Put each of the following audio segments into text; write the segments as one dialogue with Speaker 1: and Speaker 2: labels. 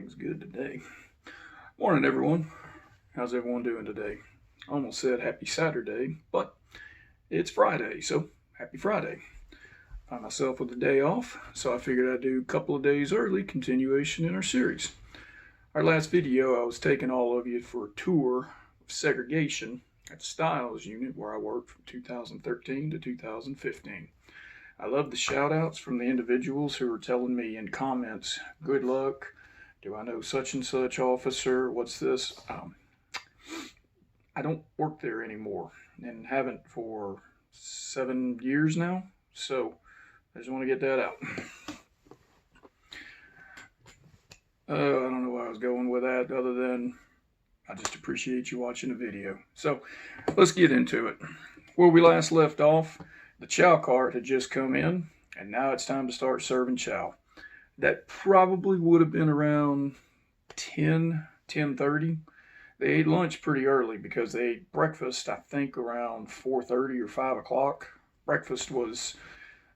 Speaker 1: Everything's good today. Morning, everyone. How's everyone doing today? I almost said happy Saturday, but it's Friday, so happy Friday. Find myself with a day off, so I figured I'd do a couple of days early continuation in our series. Our last video, I was taking all of you for a tour of segregation at the Stiles unit where I worked from 2013 to 2015. I love the shout outs from the individuals who were telling me in comments, good luck, do I know such and such officer, what's this? I don't work there anymore and haven't for 7 years now, so I just want to get that out. I don't know where I was going with that other than I just appreciate you watching the video. So let's get into it. Where we last left off, the chow cart had just come in, and now it's time to start serving chow. That probably would have been around 10:30. They ate lunch pretty early because they ate breakfast, I think, around 4:30 or 5 o'clock. Breakfast was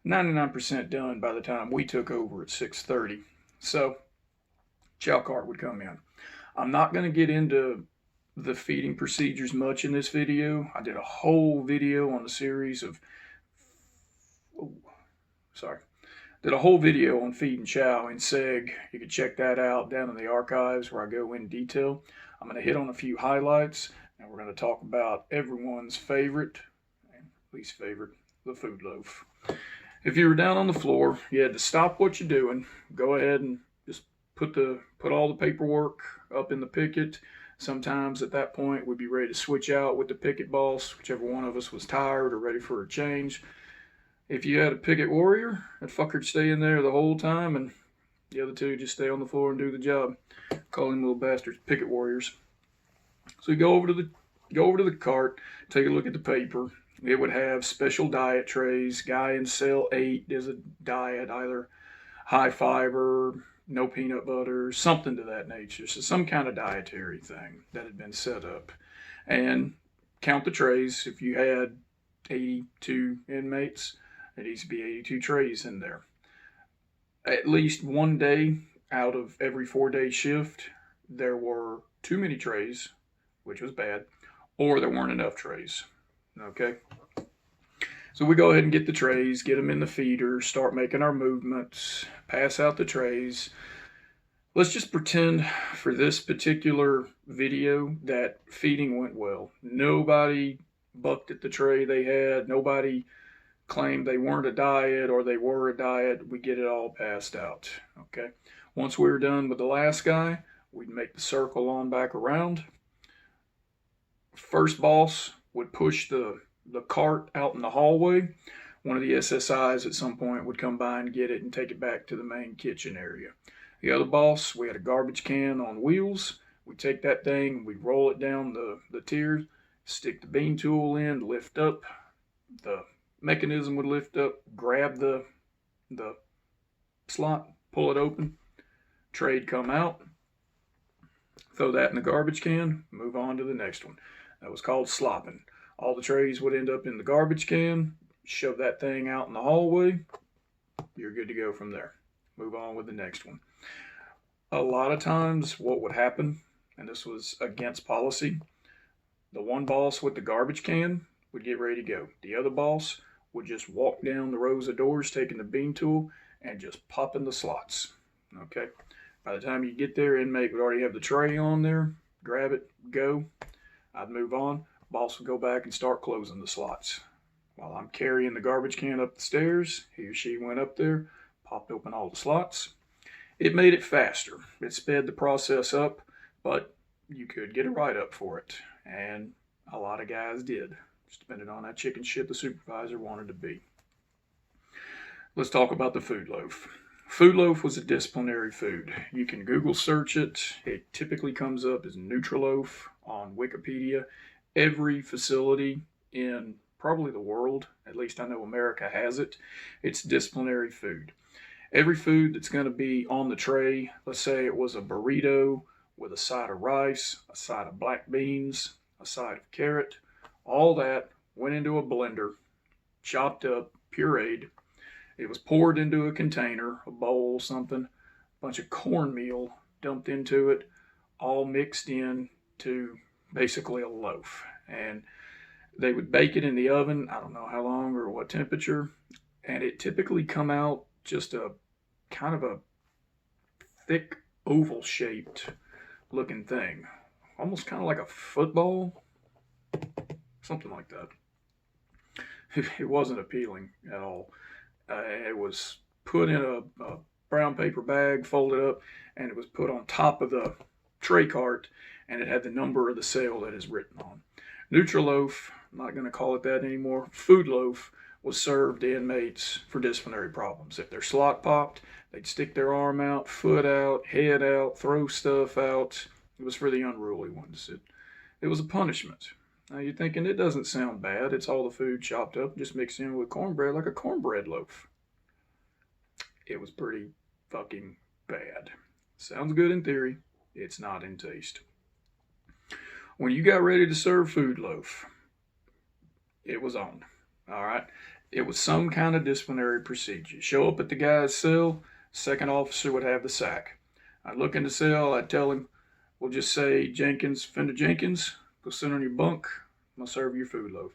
Speaker 1: 99% done by the time we took over at 6:30. So, chow cart would come in. I'm not going to get into the feeding procedures much in this video. I did a whole video on the series of did a whole video on feeding chow in seg. You can check that out down in the archives where I go in detail. I'm going to hit on a few highlights, and we're going to talk about everyone's favorite and least favorite, the food loaf. If you were down on the floor, you had to stop what you're doing, go ahead and just put all the paperwork up in the picket. Sometimes at that point we'd be ready to switch out with the picket boss, whichever one of us was tired or ready for a change. If you had a picket warrior, that fucker'd stay in there the whole time, and the other two just stay on the floor and do the job. Call them little bastards picket warriors. So you go over to the cart, take a look at the paper. It would have special diet trays. Guy in cell 8 is a diet, either high fiber, no peanut butter, something to that nature. So some kind of dietary thing that had been set up. And count the trays. If you had 82 inmates, there needs to be 82 trays in there. At least one day out of every 4-day shift, there were too many trays, which was bad, or there weren't enough trays. Okay? So we go ahead and get the trays, get them in the feeder, start making our movements, pass out the trays. Let's just pretend for this particular video that feeding went well. Nobody bucked at the tray they had. Nobody claimed they weren't a diet or they were a diet. We get it all passed out. Okay. Once we were done with the last guy, we'd make the circle on back around. First boss would push the cart out in the hallway. One of the SSIs at some point would come by and get it and take it back to the main kitchen area. The other boss, we had a garbage can on wheels. We'd take that thing, we'd roll it down the tiers, stick the bean tool in, lift up. The mechanism would lift up, grab the slot, pull it open, tray'd come out, throw that in the garbage can, move on to the next one. That was called slopping. All the trays would end up in the garbage can, shove that thing out in the hallway, you're good to go from there. Move on with the next one. A lot of times what would happen, and this was against policy, the one boss with the garbage can would get ready to go. The other boss would just walk down the rows of doors, taking the bean tool and just popping the slots. Okay. By the time you get there, inmate would already have the tray on there. Grab it, go. I'd move on. Boss would go back and start closing the slots. While I'm carrying the garbage can up the stairs, he or she went up there, popped open all the slots. It made it faster. It sped the process up, but you could get a write-up for it. And a lot of guys did. Just depending on that chicken shit the supervisor wanted to be. Let's talk about the food loaf. Food loaf was a disciplinary food. You can Google search it. It typically comes up as Nutriloaf on Wikipedia. Every facility in probably the world, at least I know America has it, it's disciplinary food. Every food that's going to be on the tray, let's say it was a burrito with a side of rice, a side of black beans, a side of carrot, all that went into a blender, chopped up, pureed. It was poured into a container, a bowl, something, a bunch of cornmeal dumped into it, all mixed in to basically a loaf. And they would bake it in the oven, I don't know how long or what temperature, and it typically come out just a kind of a thick oval shaped looking thing. Almost kind of like a football, something like that. It wasn't appealing at all. It was put in a brown paper bag, folded up, and it was put on top of the tray cart, and it had the number of the sale that is written on. Loaf, I'm not going to call it that anymore, food loaf was served to inmates for disciplinary problems. If their slot popped, they'd stick their arm out, foot out, head out, throw stuff out. It was for the unruly ones. It was a punishment. Now you're thinking it doesn't sound bad. It's all the food chopped up, just mixed in with cornbread like a cornbread loaf. It was pretty fucking bad. Sounds good in theory. It's not in taste. When you got ready to serve food loaf, it was on. All right. It was some kind of disciplinary procedure. Show up at the guy's cell, second officer would have the sack. I'd look in the cell, I'd tell him, we'll just say Jenkins, Fender Jenkins, go sit on your bunk, I'm gonna serve your food loaf.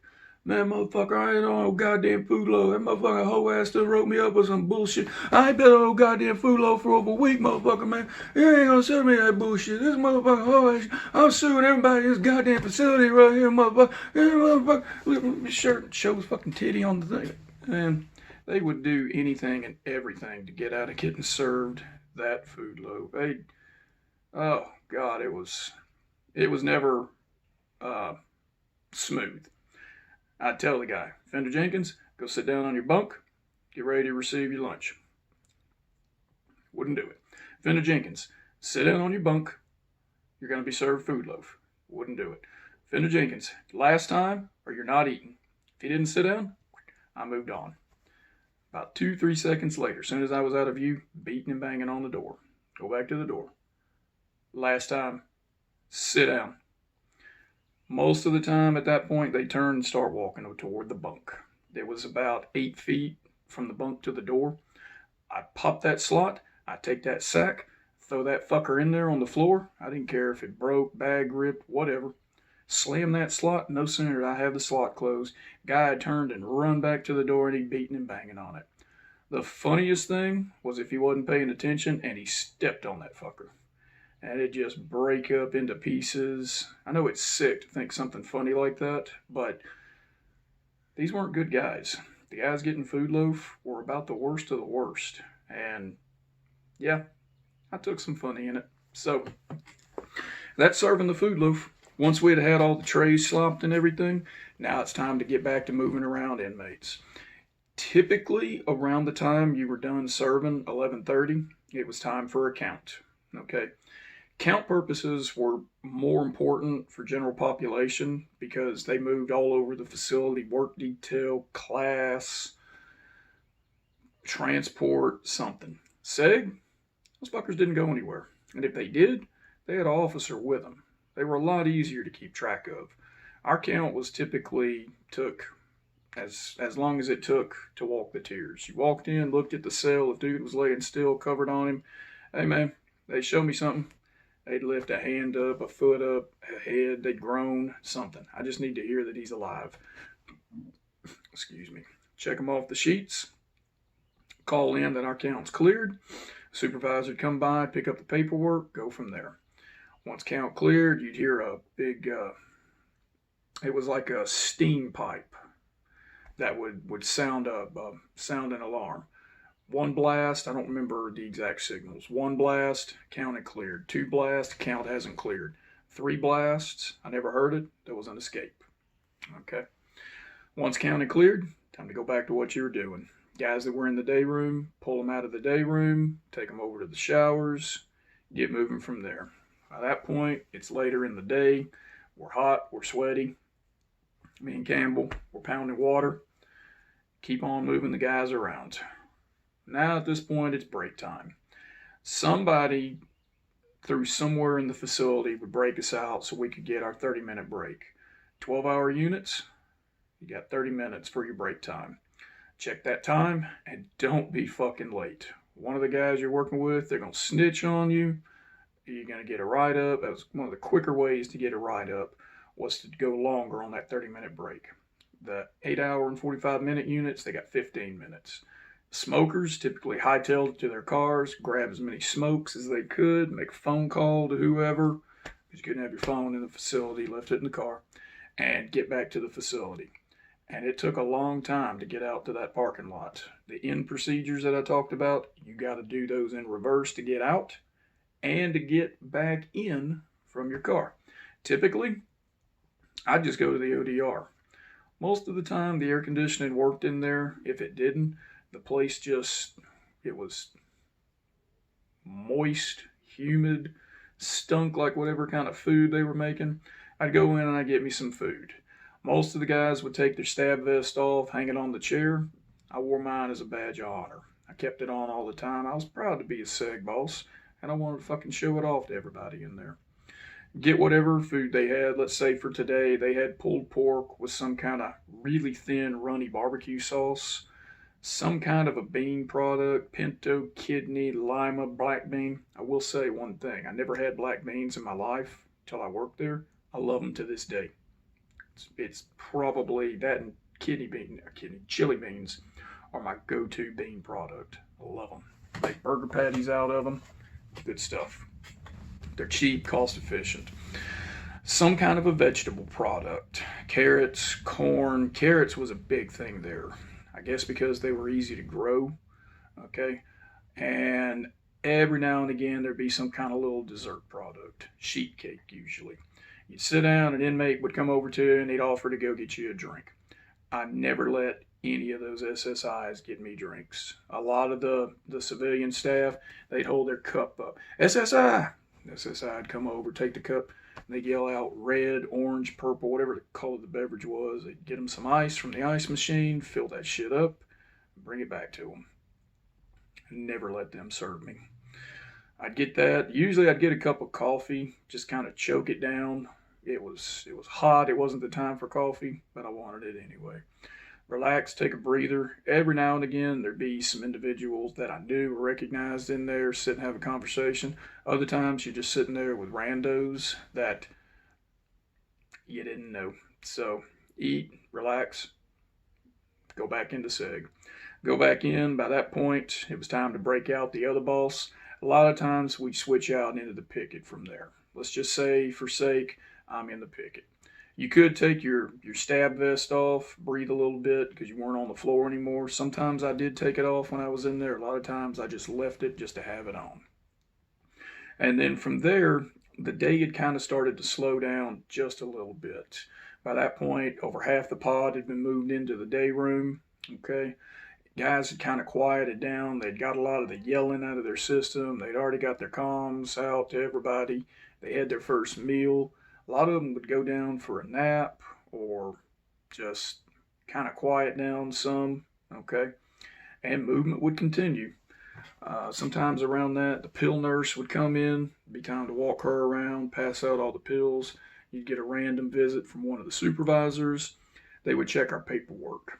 Speaker 1: Man, motherfucker, I ain't on no goddamn food loaf. That motherfucker hoe ass done wrote me up with some bullshit. I ain't been on no goddamn food loaf for over a week, motherfucker, man. You ain't gonna send me that bullshit. This motherfucker hoe ass. I'm suing everybody in this goddamn facility right here, motherfucker. This motherfucker. Shirt shows fucking titty on the thing. And they would do anything and everything to get out of getting served that food loaf. Oh God, it was never smooth. I'd tell the guy, Fender Jenkins, go sit down on your bunk, get ready to receive your lunch. Wouldn't do it. Fender Jenkins, sit down on your bunk, you're going to be served food loaf. Wouldn't do it. Fender Jenkins, last time or you're not eating. If he didn't sit down, I moved on. About 2-3 seconds later, as soon as I was out of view, beating and banging on the door. Go back to the door. Last time, sit down. Most of the time at that point, they turn and start walking toward the bunk. It was about 8 feet from the bunk to the door. I pop that slot. I take that sack, throw that fucker in there on the floor. I didn't care if it broke, bag ripped, whatever. Slam that slot. No sooner did I have the slot closed, guy had turned and run back to the door and he'd beaten and banging on it. The funniest thing was if he wasn't paying attention and he stepped on that fucker. And it just break up into pieces. I know it's sick to think something funny like that, but these weren't good guys. The guys getting food loaf were about the worst of the worst. And yeah, I took some funny in it. So that's serving the food loaf. Once we had all the trays slopped and everything, now it's time to get back to moving around inmates. Typically around the time you were done serving, 11:30, it was time for a count. Okay. Count purposes were more important for general population because they moved all over the facility, work detail, class, transport, something. Seg, those fuckers didn't go anywhere. And if they did, they had an officer with them. They were a lot easier to keep track of. Our count was typically took as long as it took to walk the tiers. You walked in, looked at the cell, if dude was laying still, covered on him. Hey man, they showed me something. They'd lift a hand up, a foot up, a head, they'd groan, something. I just need to hear that he's alive. Excuse me. Check him off the sheets. Call in that our count's cleared. Supervisor'd come by, pick up the paperwork, go from there. Once count cleared, you'd hear a big, it was like a steam pipe that would sound an alarm. One blast, I don't remember the exact signals. One blast, count had cleared. 2 blasts, count hasn't cleared. 3 blasts, I never heard it, there was an escape. Okay. Once count had cleared, time to go back to what you were doing. Guys that were in the day room, pull them out of the day room, take them over to the showers, get moving from there. By that point, it's later in the day. We're hot, we're sweaty. Me and Campbell, we're pounding water. Keep on moving the guys around. Now at this point, it's break time. Somebody through somewhere in the facility would break us out so we could get our 30-minute break. 12-hour units, you got 30 minutes for your break time. Check that time and don't be fucking late. One of the guys you're working with, they're going to snitch on you. you're going to get a write-up. That was one of the quicker ways to get a write-up, was to go longer on that 30-minute break. The 8-hour and 45-minute units, they got 15 minutes. Smokers typically hightailed it to their cars, grab as many smokes as they could, make a phone call to whoever, because you couldn't have your phone in the facility, left it in the car, and get back to the facility. And it took a long time to get out to that parking lot. The in procedures that I talked about, you got to do those in reverse to get out and to get back in from your car. Typically, I'd just go to the ODR. Most of the time, the air conditioning worked in there. If it didn't, the place it was moist, humid, stunk like whatever kind of food they were making. I'd go in and I'd get me some food. Most of the guys would take their stab vest off, hang it on the chair. I wore mine as a badge of honor. I kept it on all the time. I was proud to be a seg boss, and I wanted to fucking show it off to everybody in there. Get whatever food they had. Let's say for today, they had pulled pork with some kind of really thin, runny barbecue sauce, some kind of a bean product, pinto, kidney, lima, black bean. I will say one thing. I never had black beans in my life until I worked there. I love them to this day. It's probably that and chili beans are my go-to bean product. I love them. Make burger patties out of them. Good stuff. They're cheap, cost efficient. Some kind of a vegetable product. Carrots, corn. Carrots was a big thing there. I guess because they were easy to grow. Okay. And every now and again there'd be some kind of little dessert product. Sheet cake usually. You'd sit down, an inmate would come over to you and he'd offer to go get you a drink. I never let any of those SSIs get me drinks. A lot of the civilian staff, they'd hold their cup up. SSI! SSI'd come over, take the cup, and they'd yell out red, orange, purple, whatever the color of the beverage was. They'd get them some ice from the ice machine, fill that shit up, and bring it back to them. Never let them serve me. I'd get that. Usually I'd get a cup of coffee, just kind of choke it down. It was hot. It wasn't the time for coffee, but I wanted it anyway. Relax, take a breather. Every now and again, there'd be some individuals that I knew or recognized in there, sit and have a conversation. Other times, you're just sitting there with randos that you didn't know. So, eat, relax, go back into seg. Go back in. By that point, it was time to break out the other boss. A lot of times, we switch out into the picket from there. Let's just say, for sake, I'm in the picket. You could take your stab vest off, breathe a little bit because you weren't on the floor anymore. Sometimes I did take it off when I was in there. A lot of times I just left it just to have it on. And then from there, the day had kind of started to slow down just a little bit. By that point, over half the pod had been moved into the day room. Okay. Guys had kind of quieted down. They'd got a lot of the yelling out of their system. They'd already got their comms out to everybody. They had their first meal. A lot of them would go down for a nap or just kind of quiet down some, okay? And movement would continue. Sometimes around that, the pill nurse would come in. It'd be time to walk her around, pass out all the pills. You'd get a random visit from one of the supervisors. They would check our paperwork.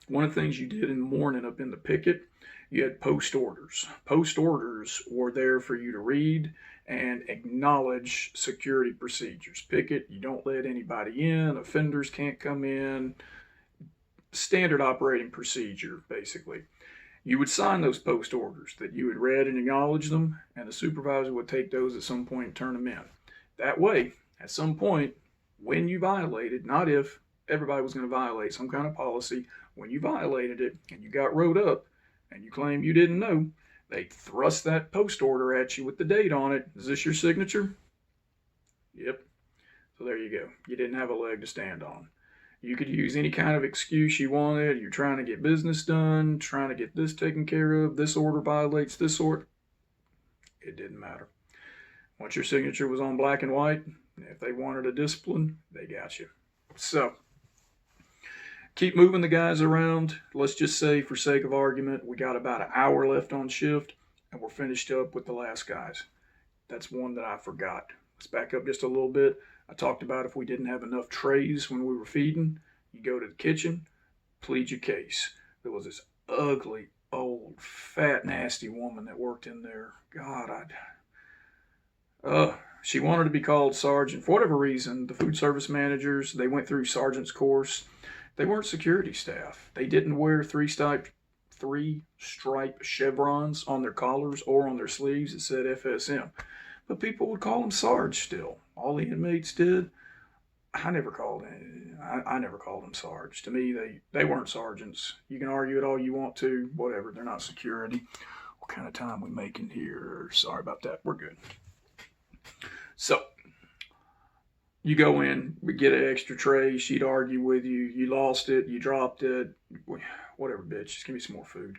Speaker 1: One of the things you did in the morning up in the picket, you had post orders. Post orders were there for you to read and acknowledge security procedures. Picket, you don't let anybody in, offenders can't come in. Standard operating procedure, basically. You would sign those post orders that you had read and acknowledge them, and the supervisor would take those at some point and turn them in. That way, at some point, when you violated, not if, everybody was going to violate some kind of policy, when you violated it and you got wrote up and you claim you didn't know, they thrust that post order at you with the date on it. Is this your signature? Yep. So there you go. You didn't have a leg to stand on. You could use any kind of excuse you wanted. You're trying to get business done, trying to get this taken care of. This order violates this order. It didn't matter. Once your signature was on black and white, if they wanted a discipline, they got you. So, keep moving the guys around. Let's just say, for sake of argument, we got about an hour left on shift, and we're finished up with the last guys. That's one that I forgot. Let's back up just a little bit. I talked about if we didn't have enough trays when we were feeding, you go to the kitchen, plead your case. There was this ugly, old, fat, nasty woman that worked in there. God, She wanted to be called sergeant. For whatever reason, the food service managers, they went through sergeant's course. They weren't security staff. They didn't wear three stripe chevrons on their collars or on their sleeves that said FSM. But people would call them Sarge still. All the inmates did. I never called them Sarge. To me, they weren't sergeants. You can argue it all you want to, whatever. They're not security. What kind of time we making here? Sorry about that. We're good. So you go in, we get an extra tray. She'd argue with you. You lost it. You dropped it. Whatever, bitch. Just give me some more food.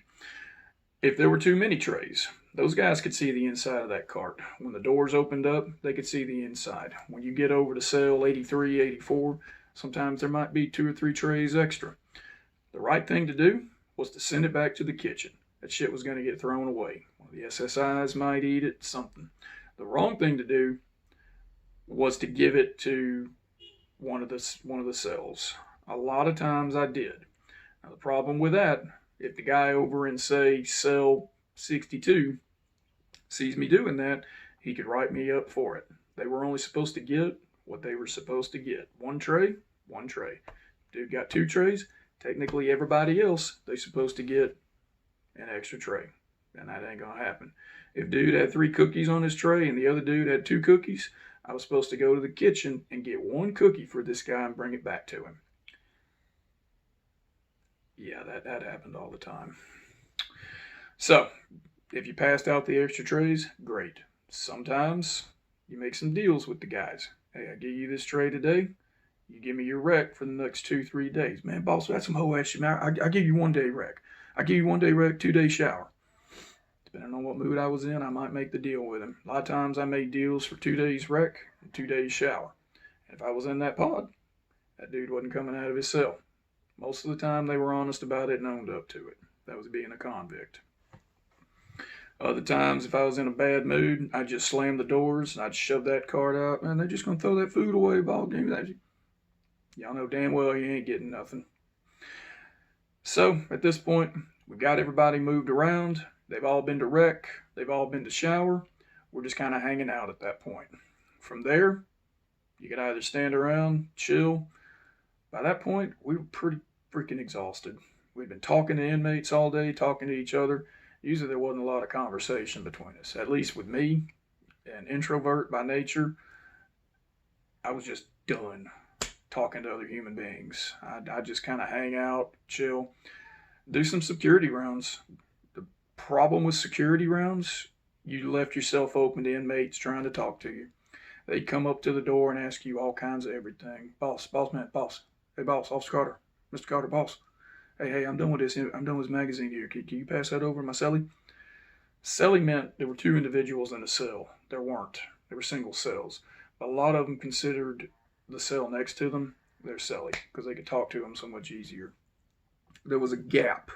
Speaker 1: If there were too many trays, those guys could see the inside of that cart. When the doors opened up, they could see the inside. When you get over to cell 83, 84, sometimes there might be 2 or 3 trays extra. The right thing to do was to send it back to the kitchen. That shit was going to get thrown away. One of the SSIs might eat it, something. The wrong thing to do was to give it to one of the cells. A lot of times I did. Now the problem with that, if the guy over in, say, cell 62 sees me doing that, he could write me up for it. They were only supposed to get what they were supposed to get. One tray. Dude got 2 trays. Technically, everybody else, they're supposed to get an extra tray. And that ain't going to happen. If dude had 3 cookies on his tray and the other dude had 2 cookies, I was supposed to go to the kitchen and get 1 cookie for this guy and bring it back to him. Yeah, that happened all the time. So, if you passed out the extra trays, great. Sometimes you make some deals with the guys. Hey, I give you this tray today. You give me your rec for the next 2-3 days. Man, boss, that's some hoe ass shit. Man, I give you 1 day rec. I give you 1 day rec, 2 day shower. Depending on what mood I was in, I might make the deal with him. A lot of times I made deals for 2 days rec and 2 days shower. And if I was in that pod, that dude wasn't coming out of his cell. Most of the time they were honest about it and owned up to it. That was being a convict. Other times, if I was in a bad mood, I'd just slam the doors and I'd shove that card out. Man, they're just going to throw that food away, ball. Give me that. Y'all know damn well you ain't getting nothing. So, at this point, we've got everybody moved around. They've all been to rec. They've all been to shower. We're just kind of hanging out at that point. From there, you could either stand around, chill. By that point, we were pretty freaking exhausted. We'd been talking to inmates all day, talking to each other. Usually there wasn't a lot of conversation between us. At least with me, an introvert by nature, I was just done talking to other human beings. I'd just kind of hang out, chill, do some security rounds. The problem with security rounds, you left yourself open to inmates trying to talk to you. They'd come up to the door and ask you all kinds of everything. Boss man, boss. Hey, boss, Officer Carter. Mr. Carter, boss. Hey, I'm done with this. I'm done with this magazine here. Can you pass that over to my cellie? Cellie meant there were 2 individuals in a cell. There weren't. There were single cells. But a lot of them considered the cell next to them their cellie because they could talk to them so much easier. There was a gap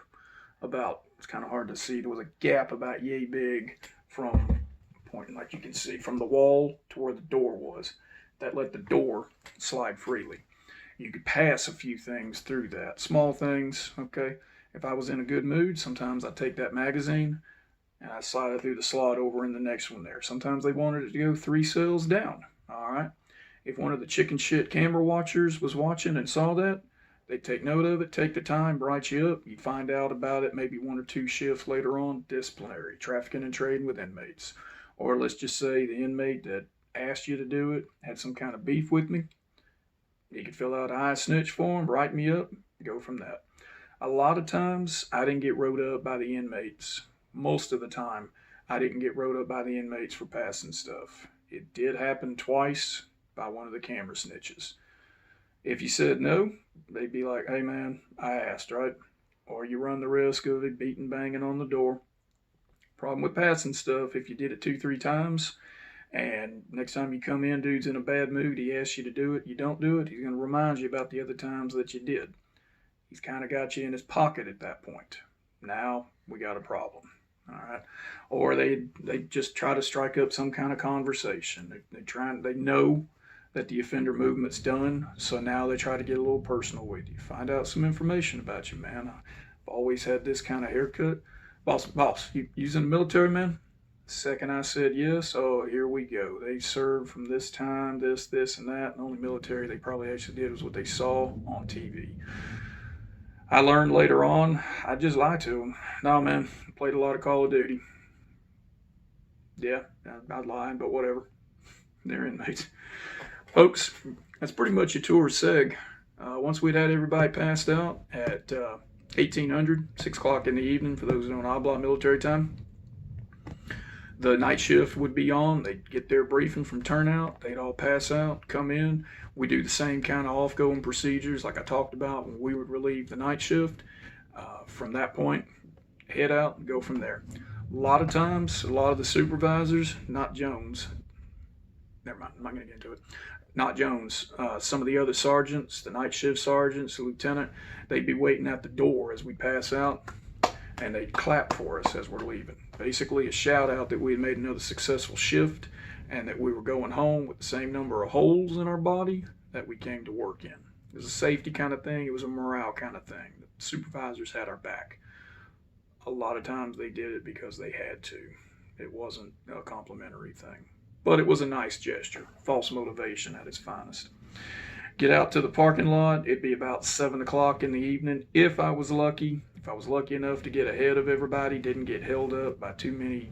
Speaker 1: about, it's kind of hard to see, there was a gap about yay big from, pointing like you can see, from the wall to where the door was. That let the door slide freely. You could pass a few things through that. Small things, okay? If I was in a good mood, sometimes I'd take that magazine and I'd slide it through the slot over in the next one there. Sometimes they wanted it to go 3 cells down, all right? If one of the chicken shit camera watchers was watching and saw that, they'd take note of it, take the time, write you up. You'd find out about it maybe 1 or 2 shifts later on. Disciplinary, trafficking and trading with inmates. Or let's just say the inmate that asked you to do it had some kind of beef with me. You could fill out an I snitch form, write me up, go from that. A lot of times, I didn't get wrote up by the inmates. Most of the time, I didn't get wrote up by the inmates for passing stuff. It did happen twice by one of the camera snitches. If you said no, they'd be like, hey man, I asked, right? Or you run the risk of it beating, banging on the door. Problem with passing stuff, if you did it 2-3 times, and next time you come in, dude's in a bad mood, he asks you to do it, you don't do it, he's going to remind you about the other times that you did. He's kind of got you in his pocket at that point. Now we got a problem, all right? Or they just try to strike up some kind of conversation. They know that the offender movement's done, so now they try to get a little personal with you. Find out some information about you, man. I've always had this kind of haircut. Boss, you in the military, man? The second I said yes, oh, here we go. They served from this time, this, and that. And the only military they probably actually did was what they saw on TV. I learned later on, I just lied to them. No, man, I played a lot of Call of Duty. Yeah, I'd lie, but whatever. They're inmates. Folks, that's pretty much your tour of Seg. Once we'd had everybody passed out at 1800, 6 o'clock in the evening for those who don't Obla military time, the night shift would be on. They'd get their briefing from turnout. They'd all pass out, come in. We do the same kind of off-going procedures like I talked about when we would relieve the night shift. From that point, head out and go from there. A lot of times, a lot of the supervisors, not Jones, never mind, I'm not going to get into it. Not Jones. Some of the other sergeants, the night shift sergeants, the lieutenant, they'd be waiting at the door as we pass out, and they'd clap for us as we're leaving. Basically, a shout out that we had made another successful shift and that we were going home with the same number of holes in our body that we came to work in. It was a safety kind of thing. It was a morale kind of thing. The supervisors had our back. A lot of times they did it because they had to. It wasn't a complimentary thing. But it was a nice gesture. False motivation at its finest. Get out to the parking lot. It'd be about 7 o'clock in the evening. If I was lucky enough to get ahead of everybody, didn't get held up by too many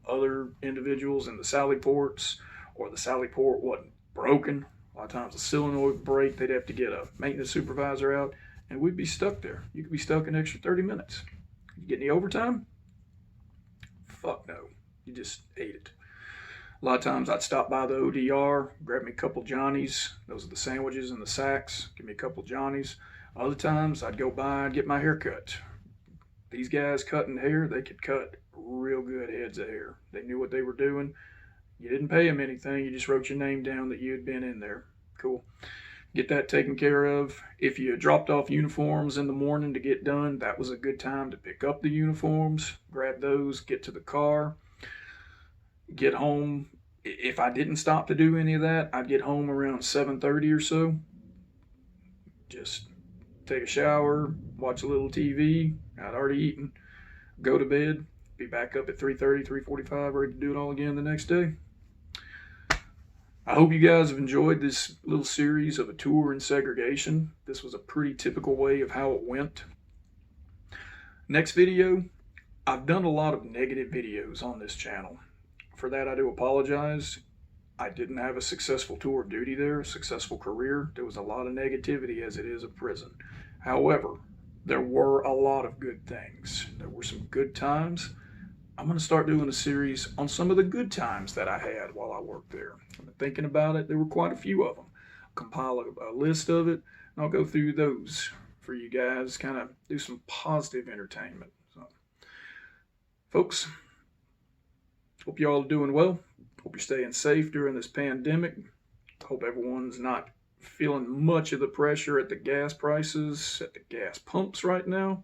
Speaker 1: other individuals in the sally ports, or the sally port wasn't broken. A lot of times the solenoid would break. They'd have to get a maintenance supervisor out, and we'd be stuck there. You could be stuck an extra 30 minutes. You get any overtime? Fuck no. You just ate it. A lot of times I'd stop by the ODR, grab me a couple Johnnies. Those are the sandwiches in the sacks. Give me a couple Johnnies. Other times I'd go by and get my hair cut. These guys cutting hair, they could cut real good heads of hair. They knew what they were doing. You didn't pay them anything. You just wrote your name down that you had been in there. Cool. Get that taken care of. If you dropped off uniforms in the morning to get done, that was a good time to pick up the uniforms, grab those, get to the car, get home. If I didn't stop to do any of that, I'd get home around 7:30 or so. Just take a shower, watch a little TV. I'd already eaten. Go to bed. Be back up at 3:30, 3:45, ready to do it all again the next day. I hope you guys have enjoyed this little series of a tour in segregation. This was a pretty typical way of how it went. Next video, I've done a lot of negative videos on this channel. For that, I do apologize. I didn't have a successful tour of duty there, a successful career. There was a lot of negativity as it is a prison. However, there were a lot of good things. There were some good times. I'm going to start doing a series on some of the good times that I had while I worked there. I've been thinking about it. There were quite a few of them. I'll compile a list of it, and I'll go through those for you guys, kind of do some positive entertainment. So, folks, hope you all are doing well. Hope you're staying safe during this pandemic. Hope everyone's not feeling much of the pressure at the gas prices, at the gas pumps right now.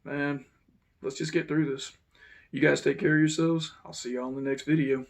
Speaker 1: Man, let's just get through this. You guys take care of yourselves. I'll see y'all in the next video.